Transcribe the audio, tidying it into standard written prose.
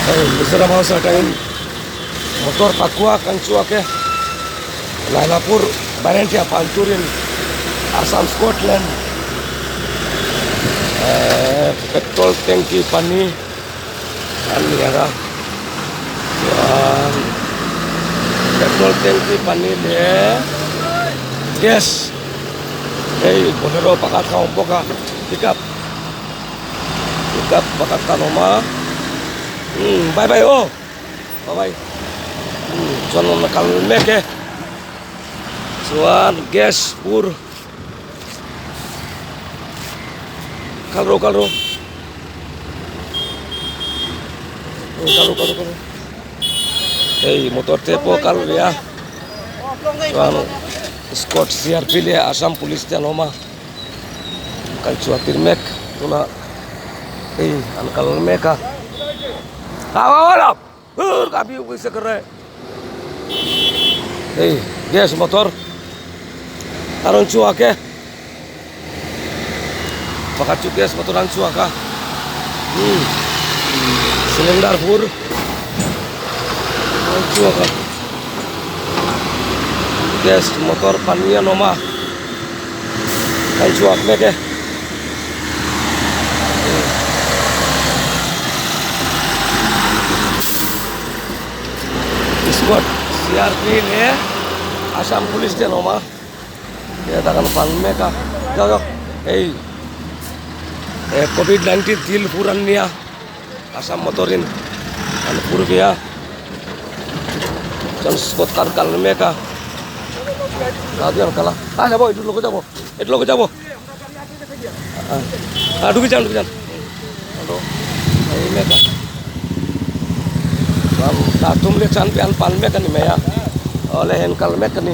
Besar mau sa kain motor pakua kan cuake Lailapur Barentia panturin Assam Scotland petrol tangki pani aniara petrol tangki pani le gas bolero pakat kaumpoka pickup pakat kanoma bye bye bye jono nakal meke suan gas pur kalro motor tepo kal ya suan Scott CRP le Assam Police janoma kal cuatir mek tuna ankal meka awalap kami bisa kere gas motor taron cuake pakat gas motoran cuaka silinder pur cuaka gas motor pania noma kan cuak meke Scott CRP le Assam Police dia noma ya takkan pan meka jauh COVID-19 dil puran nia Assam motorin an pur gaya jan Scott kal meka radian kala jabo itu lo jabo dugi jan aduh meka tum le chan pian pan meka ni meya oleh hen kal meka ni